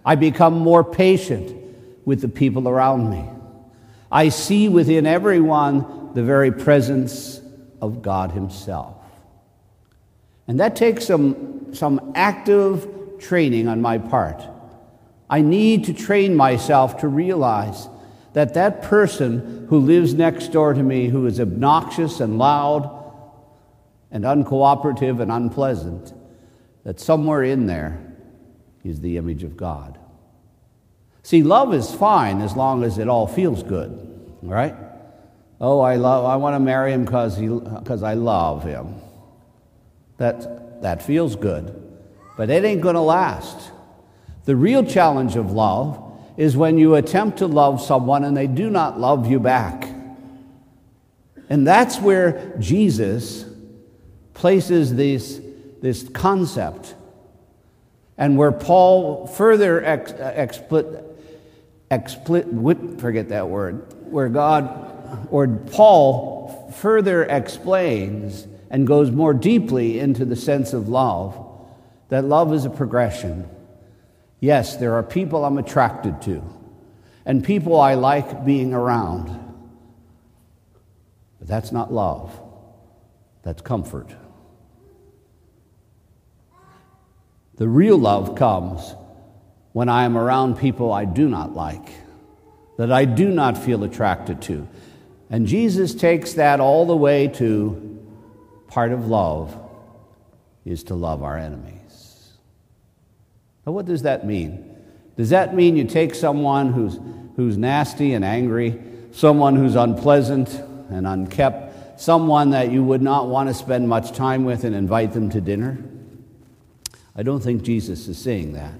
I become more patient with the people around me. I see within everyone the very presence of God himself. And that takes some active training on my part. I need to train myself to realize that that person who lives next door to me, who is obnoxious and loud and uncooperative and unpleasant, that somewhere in there is the image of God. See, love is fine as long as it all feels good, right? Oh, I want to marry him because I love him. That feels good, but it ain't going to last. The real challenge of love is when you attempt to love someone and they do not love you back. And that's where Jesus places this concept, and where Paul further Paul further explains and goes more deeply into the sense of love, that love is a progression. Yes, there are people I'm attracted to, and people I like being around. But that's not love. That's comfort. The real love comes when I am around people I do not like, that I do not feel attracted to. And Jesus takes that all the way to part of love is to love our enemies. Now, what does that mean? Does that mean you take someone who's nasty and angry, someone who's unpleasant and unkept, someone that you would not want to spend much time with, and invite them to dinner? I don't think Jesus is saying that.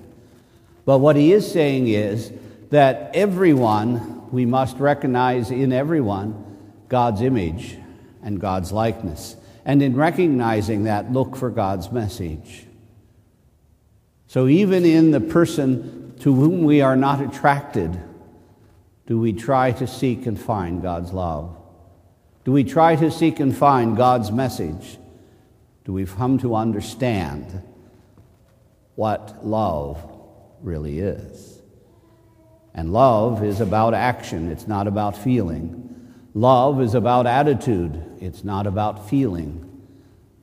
But what he is saying is that everyone, we must recognize in everyone God's image and God's likeness. And in recognizing that, look for God's message. So even in the person to whom we are not attracted, do we try to seek and find God's love? Do we try to seek and find God's message? Do we come to understand what love really is? And love is about action. It's not about feeling. Love is about attitude. It's not about feeling.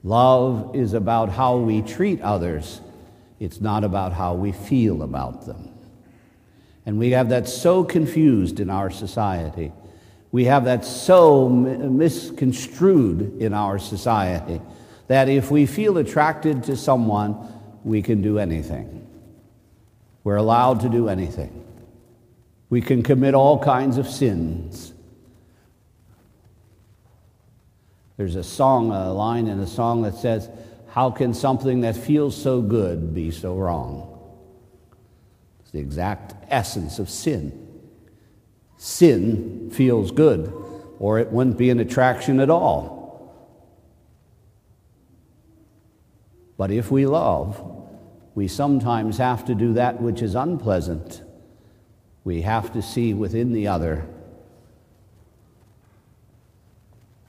Love is about how we treat others. It's not about how we feel about them. And we have that so confused in our society. We have that so misconstrued in our society that if we feel attracted to someone, we can do anything. We're allowed to do anything. We can commit all kinds of sins. There's a line in a song that says, "How can something that feels so good be so wrong?" It's the exact essence of sin. Sin feels good, or it wouldn't be an attraction at all. But if we love, we sometimes have to do that which is unpleasant. We have to see within the other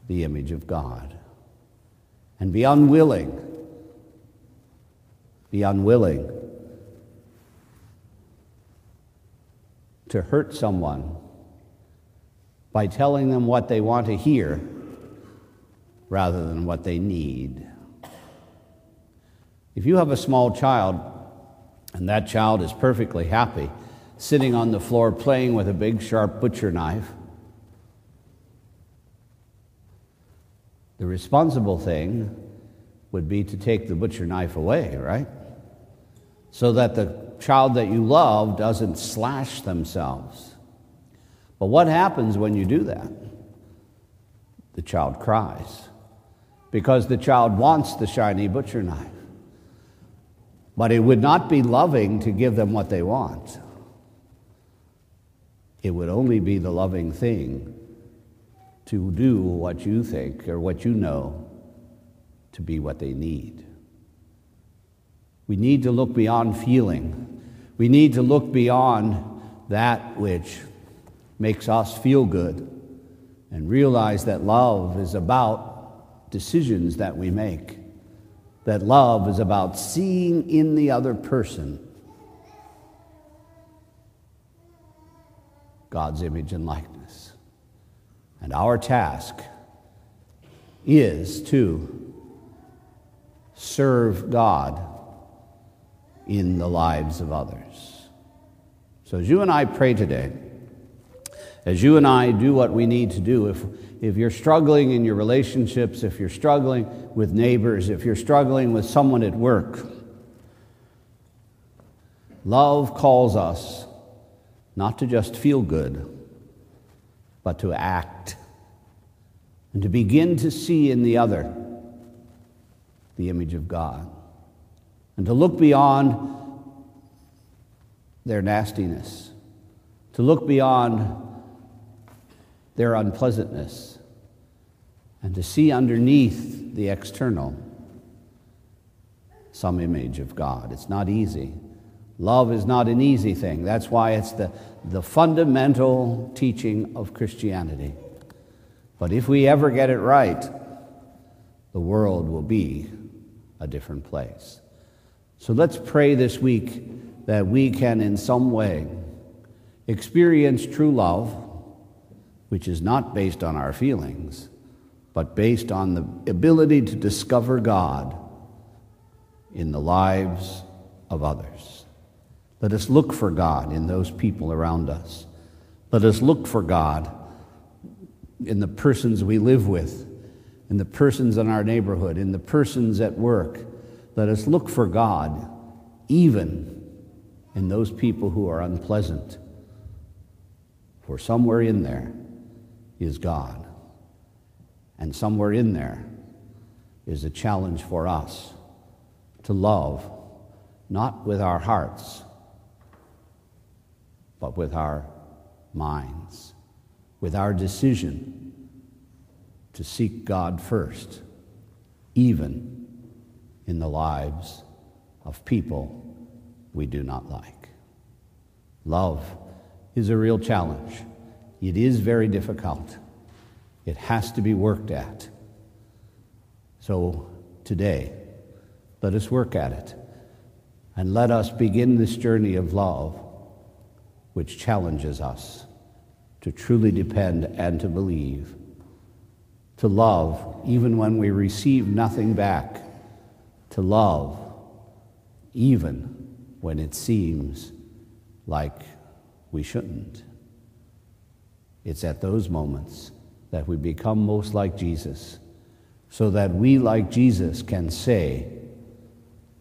the image of God, and be unwilling to hurt someone by telling them what they want to hear rather than what they need. If you have a small child and that child is perfectly happy sitting on the floor playing with a big sharp butcher knife, the responsible thing would be to take the butcher knife away, right? So that the child that you love doesn't slash themselves. But what happens when you do that? The child cries because the child wants the shiny butcher knife. But it would not be loving to give them what they want. It would only be the loving thing to do what you think or what you know to be what they need. We need to look beyond feeling. We need to look beyond that which makes us feel good and realize that love is about decisions that we make. That love is about seeing in the other person God's image and likeness. And our task is to serve God in the lives of others. So as you and I pray today, as you and I do what we need to do, if you're struggling in your relationships, if you're struggling with neighbors, if you're struggling with someone at work, love calls us not to just feel good, but to act and to begin to see in the other the image of God, and to look beyond their nastiness, to look beyond their unpleasantness, and to see underneath the external some image of God. It's not easy. Love is not an easy thing. That's why it's the fundamental teaching of Christianity. But if we ever get it right, the world will be a different place. So let's pray this week that we can in some way experience true love, which is not based on our feelings, but based on the ability to discover God in the lives of others. Let us look for God in those people around us. Let us look for God in the persons we live with, in the persons in our neighborhood, in the persons at work. Let us look for God even in those people who are unpleasant. For somewhere in there is God. And somewhere in there is a challenge for us to love, not with our hearts, but with our minds, with our decision to seek God first, even in the lives of people we do not like. Love is a real challenge. It is very difficult. It has to be worked at. So today, let us work at it, and let us begin this journey of love, which challenges us to truly depend and to believe, to love even when we receive nothing back, to love even when it seems like we shouldn't. It's at those moments that we become most like Jesus, so that we, like Jesus, can say,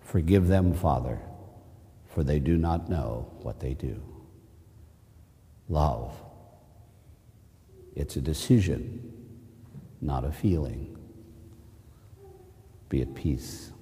"Forgive them, Father, for they do not know what they do." Love. It's a decision, not a feeling. Be at peace.